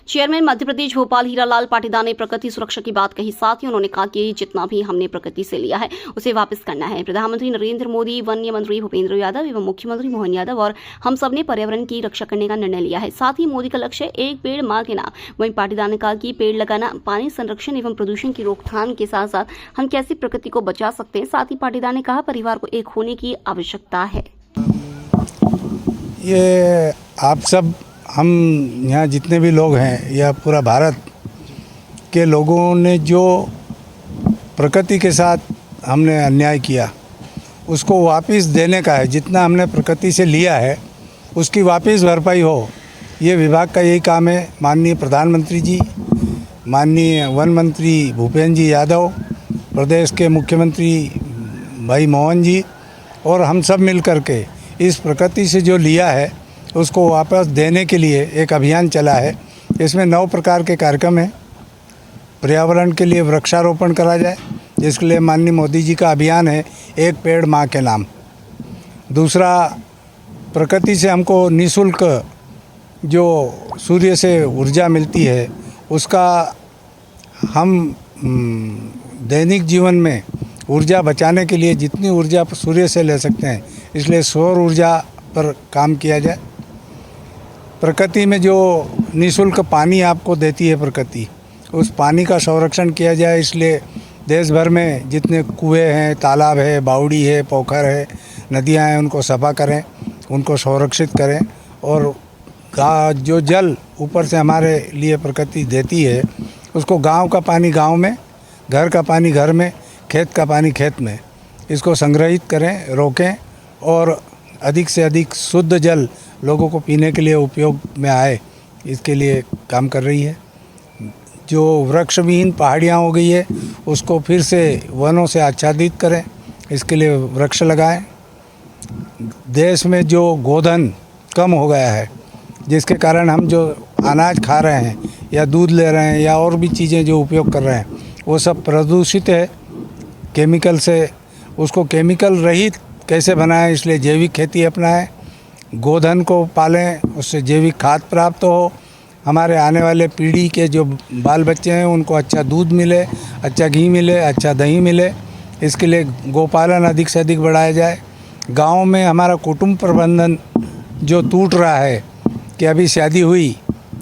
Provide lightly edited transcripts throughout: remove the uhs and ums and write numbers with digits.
Chairman Madhya Pradesh Bhopal Hiralal Patidar ने प्रकृति सुरक्षा की बात कही। साथ ही उन्होंने कहा कि जितना भी हमने प्रकृति से लिया है उसे वापस करना है। प्रधानमंत्री नरेंद्र मोदी, वन्य मंत्री भूपेंद्र यादव एवं मुख्यमंत्री मोहन यादव और हम सब ने पर्यावरण की रक्षा करने का निर्णय लिया है। साथ ही मोदी का लक्ष्य एक पेड़ मां के नाम। वहीं पाटीदार ने कहा कि पेड़ लगाना, पानी संरक्षण एवं प्रदूषण की रोकथाम के साथ साथ हम कैसे प्रकृति को बचा सकते हैं। साथ ही पाटीदार ने कहा परिवार को एक होने की आवश्यकता है। ये आप सब, हम यहाँ जितने भी लोग हैं या पूरा भारत के लोगों ने जो प्रकृति के साथ हमने अन्याय किया उसको वापस देने का है। जितना हमने प्रकृति से लिया है उसकी वापस भरपाई हो, ये विभाग का यही काम है। माननीय प्रधानमंत्री जी, माननीय वन मंत्री भूपेंद्र जी यादव, प्रदेश के मुख्यमंत्री भाई मोहन जी और हम सब मिल कर के इस प्रकृति से जो लिया है उसको वापस देने के लिए एक अभियान चला है। इसमें 9 प्रकार के कार्यक्रम हैं। पर्यावरण के लिए वृक्षारोपण करा जाए, जिसके लिए माननीय मोदी जी का अभियान है एक पेड़ माँ के नाम। दूसरा, प्रकृति से हमको निःशुल्क जो सूर्य से ऊर्जा मिलती है उसका हम दैनिक जीवन में ऊर्जा बचाने के लिए जितनी ऊर्जा सूर्य से ले सकते हैं, इसलिए सौर ऊर्जा पर काम किया जाए। प्रकृति में जो निःशुल्क पानी आपको देती है प्रकृति, उस पानी का संरक्षण किया जाए। इसलिए देश भर में जितने कुएं हैं, तालाब है, बावड़ी है, पोखर है, नदियां हैं, उनको सफा करें, उनको संरक्षित करें। और जो जल ऊपर से हमारे लिए प्रकृति देती है उसको गांव का पानी गांव में, घर का पानी घर में, खेत का पानी खेत में, इसको संग्रहित करें, रोकें और अधिक से अधिक शुद्ध जल लोगों को पीने के लिए उपयोग में आए, इसके लिए काम कर रही है। जो वृक्षविहीन पहाड़ियाँ हो गई है उसको फिर से वनों से आच्छादित करें, इसके लिए वृक्ष लगाएं। देश में जो गोधन कम हो गया है, जिसके कारण हम जो अनाज खा रहे हैं या दूध ले रहे हैं या और भी चीज़ें जो उपयोग कर रहे हैं वो सब प्रदूषित है केमिकल से। उसको केमिकल रहित कैसे बनाएं, इसलिए जैविक खेती अपनाएं, गोधन को पालें, उससे जैविक खाद प्राप्त हो, हमारे आने वाले पीढ़ी के जो बाल बच्चे हैं उनको अच्छा दूध मिले, अच्छा घी मिले, अच्छा दही मिले। इसके लिए गोपालन अधिक से अधिक बढ़ाया जाए। गांव में हमारा कुटुंब प्रबंधन जो टूट रहा है कि अभी शादी हुई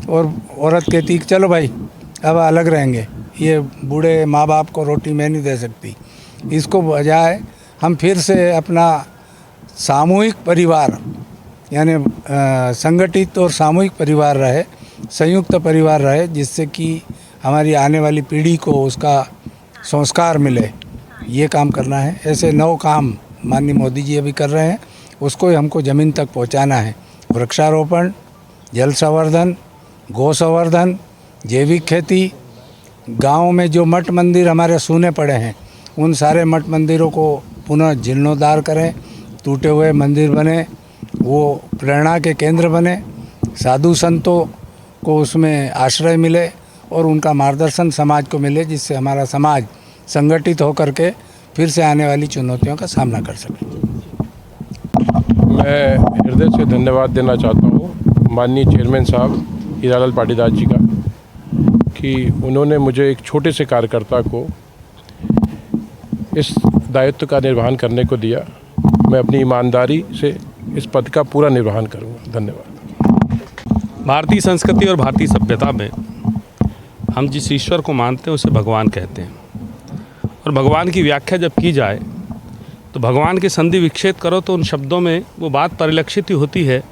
और औरत कहती चलो भाई अब अलग रहेंगे, ये बूढ़े माँ बाप को रोटी मैं नहीं दे सकती। इसको बजाय हम फिर से अपना सामूहिक परिवार यानी संगठित और सामूहिक परिवार रहे, संयुक्त परिवार रहे, जिससे कि हमारी आने वाली पीढ़ी को उसका संस्कार मिले। ये काम करना है। ऐसे 9 काम माननीय मोदी जी अभी कर रहे हैं, उसको हमको ज़मीन तक पहुंचाना है। वृक्षारोपण, जल संवर्धन, गौ संवर्धन, जैविक खेती, गांव में जो मठ मंदिर हमारे सूने पड़े हैं उन सारे मठ मंदिरों को पुनः जीर्णोद्धार करें, टूटे हुए मंदिर बने, वो प्रेरणा के केंद्र बने, साधु संतों को उसमें आश्रय मिले और उनका मार्गदर्शन समाज को मिले, जिससे हमारा समाज संगठित होकर के फिर से आने वाली चुनौतियों का सामना कर सके। मैं हृदय से धन्यवाद देना चाहता हूँ माननीय चेयरमैन साहब हीरालाल पाटीदार जी का कि उन्होंने मुझे एक छोटे से कार्यकर्ता को इस दायित्व का निर्वहन करने को दिया। मैं अपनी ईमानदारी से इस पद का पूरा निर्वहन करूँगा। धन्यवाद। भारतीय संस्कृति और भारतीय सभ्यता में हम जिस ईश्वर को मानते हैं उसे भगवान कहते हैं। और भगवान की व्याख्या जब की जाए तो भगवान के संधि विच्छेद करो तो उन शब्दों में वो बात परिलक्षित ही होती है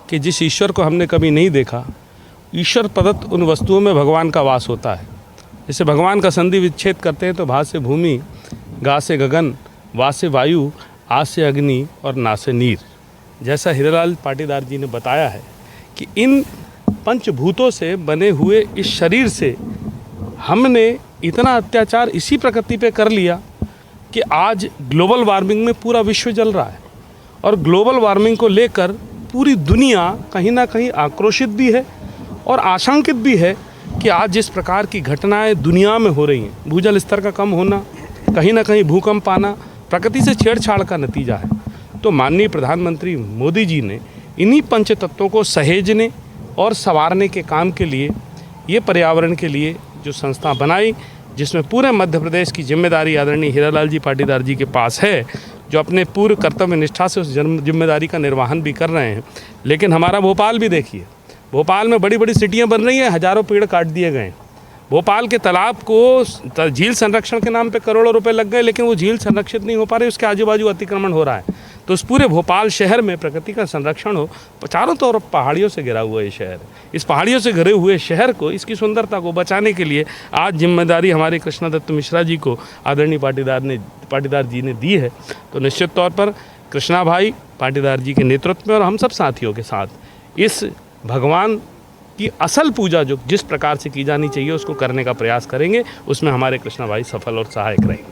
कि जिस ईश्वर को हमने कभी नहीं देखा, ईश्वर प्रदत्त उन वस्तुओं में भगवान का वास होता है। जैसे भगवान का संधि विच्छेद करते हैं तो भा से भूमि, गा से गगन, वा से वायु, आ से अग्नि और ना से नीर। जैसा हीरालाल पाटीदार जी ने बताया है कि इन पंचभूतों से बने हुए इस शरीर से हमने इतना अत्याचार इसी प्रकृति पे कर लिया कि आज ग्लोबल वार्मिंग में पूरा विश्व जल रहा है। और ग्लोबल वार्मिंग को लेकर पूरी दुनिया कहीं ना कहीं आक्रोशित भी है और आशंकित भी है कि आज जिस प्रकार की घटनाएं दुनिया में हो रही हैं, भूजल स्तर का कम होना, कहीं ना कहीं भूकंप आना, प्रकृति से छेड़छाड़ का नतीजा है। तो माननीय प्रधानमंत्री मोदी जी ने इन्हीं पंच तत्वों को सहेजने और संवारने के काम के लिए ये पर्यावरण के लिए जो संस्था बनाई, जिसमें पूरे मध्य प्रदेश की जिम्मेदारी आदरणीय हीरालाल जी पाटीदार जी के पास है, जो अपने पूर्ण कर्तव्य निष्ठा से उस जिम्मेदारी का निर्वहन भी कर रहे हैं। लेकिन हमारा भोपाल भी देखिए, भोपाल में बड़ी बड़ी सिटियां बन रही हैं, हज़ारों पेड़ काट दिए गए। भोपाल के तालाब को झील संरक्षण के नाम पे करोड़ों रुपए लग गए, लेकिन वो झील संरक्षित नहीं हो पा रही, उसके आजू बाजू अतिक्रमण हो रहा है। तो उस पूरे भोपाल शहर में प्रकृति का संरक्षण हो। चारों तरफ पहाड़ियों से घिरा हुआ ये शहर है। इस पहाड़ियों से घिरे हुए शहर को, इसकी सुंदरता को बचाने के लिए आज जिम्मेदारी हमारे कृष्णदत्त मिश्रा जी को आदरणीय पाटीदार जी ने दी है। तो निश्चित तौर पर कृष्णा भाई पाटीदार जी के नेतृत्व में और हम सब साथियों के साथ इस भगवान की असल पूजा जो जिस प्रकार से की जानी चाहिए उसको करने का प्रयास करेंगे। उसमें हमारे कृष्णा भाई सफल और सहायक रहेंगे।